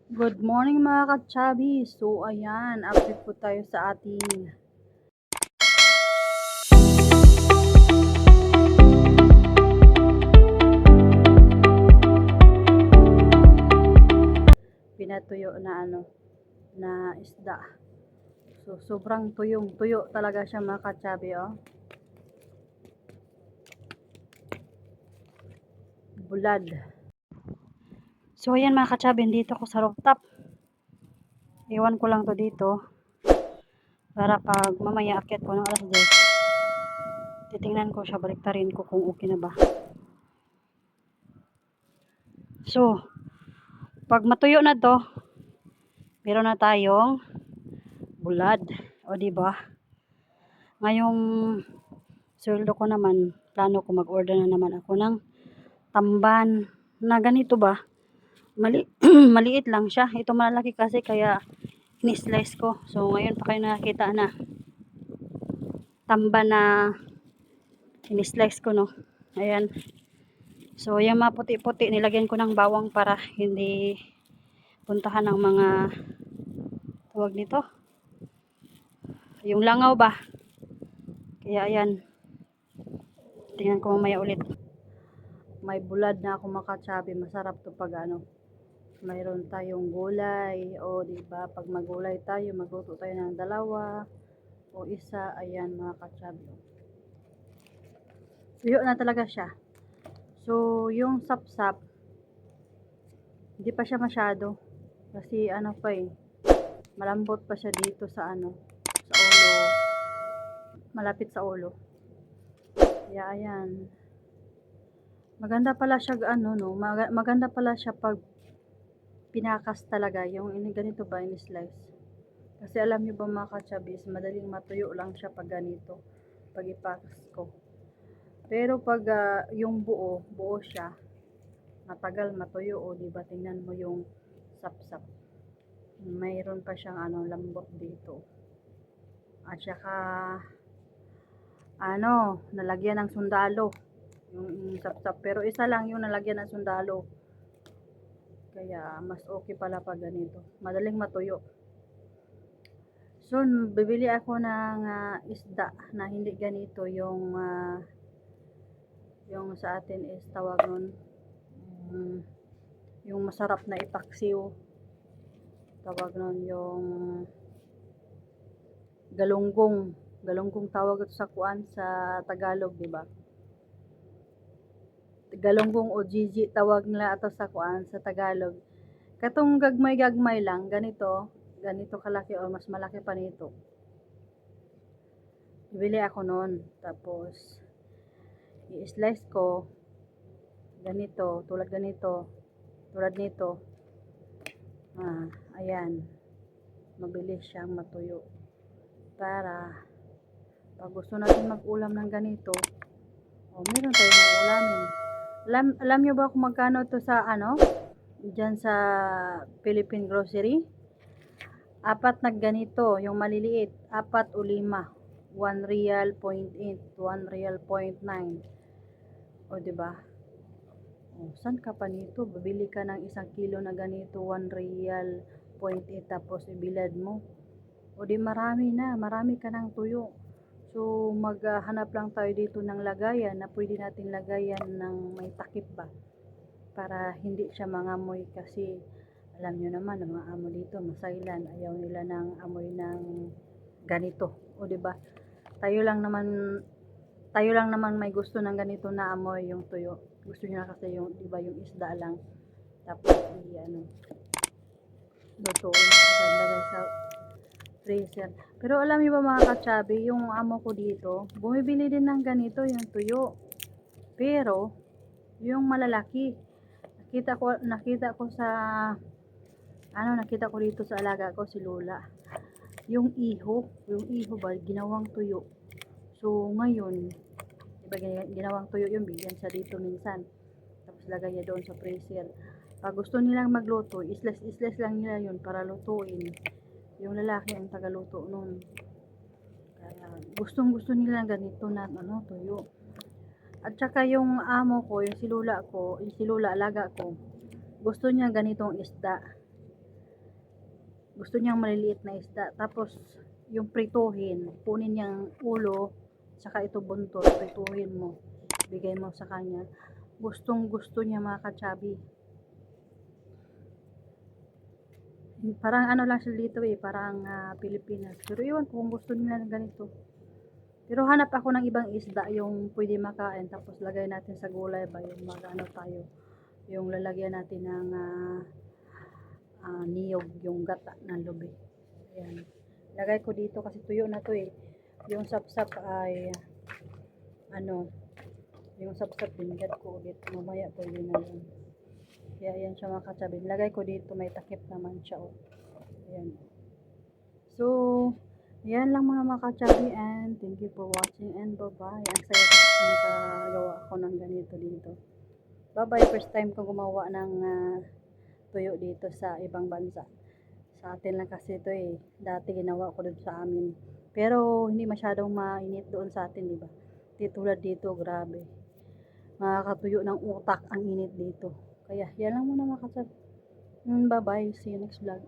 Good morning mga ka-chubby. So ayan, update po tayo sa ating pinatuyo na na isda. So sobrang tuyo talaga siya mga ka-chubby, oh. Bulad. So ayan mga ka-chubby, dito ko sa rooftop. Iwan ko lang to dito para pag mamaya akyat ko ng alas 10, titingnan ko siya, baliktarin ko kung okay na ba. So, pag matuyo na to, meron na tayong bulad. O diba? Ngayong sweldo ko naman, plano ko mag-order na naman ako ng tamban na ganito ba? Maliit lang siya. Ito malaki kasi kaya in-slice ko. So ngayon pa kayo nakakita na tamban na in-slice ko, no. Ayan. So yung mga puti-puti nilagyan ko ng bawang para hindi puntahan ng mga tawag nito, yung langaw ba. Kaya ayan, tingnan ko mamaya ulit. May bulad na ako makachabi. Masarap to pag mayroon tayong gulay, o diba, pag magulay tayo, magluto tayo ng dalawa o isa. Ayan mga kachabi, tuyo na talaga siya. So yung sapsap hindi pa siya masyado kasi malambot pa siya dito sa sa ulo, malapit sa ulo. Kaya ayan, maganda pala siya maganda pala siya pag pinakas talaga, yung ganito ba, in slice. Kasi alam niyo ba mga kachabis, madaling matuyo lang siya pag ganito, pag ipakas ko. Pero pag yung buo siya, matagal matuyo. O diba, tingnan mo yung sapsap, mayroon pa siyang lambot dito. At saka nalagyan ng sundalo yung sapsap, pero isa lang yung nalagyan ng sundalo. Kaya mas okay pala pag ganito, madaling matuyo. So bibili ako ng isda na hindi ganito, yung sa atin is tawag nun, yung masarap na ipaksiw, tawag nun yung galunggong tawag ito sa Tagalog, di ba? Galunggong o Gigi tawag nila ito sa Tagalog. Katong gagmay lang, ganito kalaki o mas malaki pa nito. Bibili ako noon, tapos i-slice ko ganito, tulad nito. Ayan, mabilis siyang matuyo. Para pag gusto natin mag-ulam ng ganito, meron tayong ulamin. Alam nyo ba kung magkano to sa dyan sa Philippine Grocery? 4 na ganito, yung maliliit, 4 o 5, 1 real point 8, 1 real point 9. O diba? Saan ka pa nito? Bibili ka ng 1 kilo na ganito, 1 real point 8, tapos ibilad mo. O di marami ka ng tuyo. So maghanap lang tayo dito ng lagayan na pwede natin lagayan ng may takip ba, para hindi siya mangamoy. Kasi alam nyo naman, ang mga amo dito masailan, ayaw nila ng amoy ng ganito. O diba, tayo lang naman may gusto ng ganito na amoy, yung tuyo. Gusto niya kasi yung, diba, yung isda lang, tapos lutuin agad, lagay sa freezer. Pero alam niyo ba mga kachabi, yung amo ko dito, bumibili din ng ganito, yung tuyo. Pero, yung malalaki, nakita ko dito sa alaga ko, si Lola. Yung iho ba, ginawang tuyo. So, ngayon, diba, ginawang tuyo yung bigyan sa dito minsan. Tapos lagay niya doon sa freezer. Pag gusto nilang magluto, islas lang nila yun para lutuin. Yung lalaki ang tagaluto nun. Kaya gustong-gusto nila ganito na tuyo. At saka yung amo ko, yung si Lola, alaga ko, gusto niya ganitong isda. Gusto niyang maliliit na isda. Tapos, yung prituhin, kunin niyang ulo, saka ito buntot, prituhin mo. Bigay mo sa kanya. Gustong gusto niya mga kachabi. Parang ano lang siya dito parang Pilipinas. Pero iwan ko kung gusto nila ng ganito. Pero hanap ako ng ibang isda yung pwede makain. Tapos lagay natin sa gulay ba yung mag-ano tayo. Yung lalagyan natin ng niyog, yung gata ng lubi. Ayan. Lagay ko dito kasi tuyo na to Yung sapsap ay ano, yung sapsap binigyan ko ulit. Mamaya pwede na yun. Kaya ayan siya mga kachabi. Lagay ko dito, may takip naman siya. Ayan. So, yan lang mga kachabi, and thank you for watching, and bye-bye. Ang saya ko kasi nakagawa ako ng ganito dito. Bye-bye. First time ko gumawa ng tuyo dito sa ibang bansa. Sa atin lang kasi ito Dati ginawa ko dito sa amin. Pero hindi masyadong mainit doon sa atin, di ba? Di tulad dito, grabe. Makakatuyo ng utak ang init dito. Kaya, yan lang muna mga kachabi. Bye-bye. See you next vlog.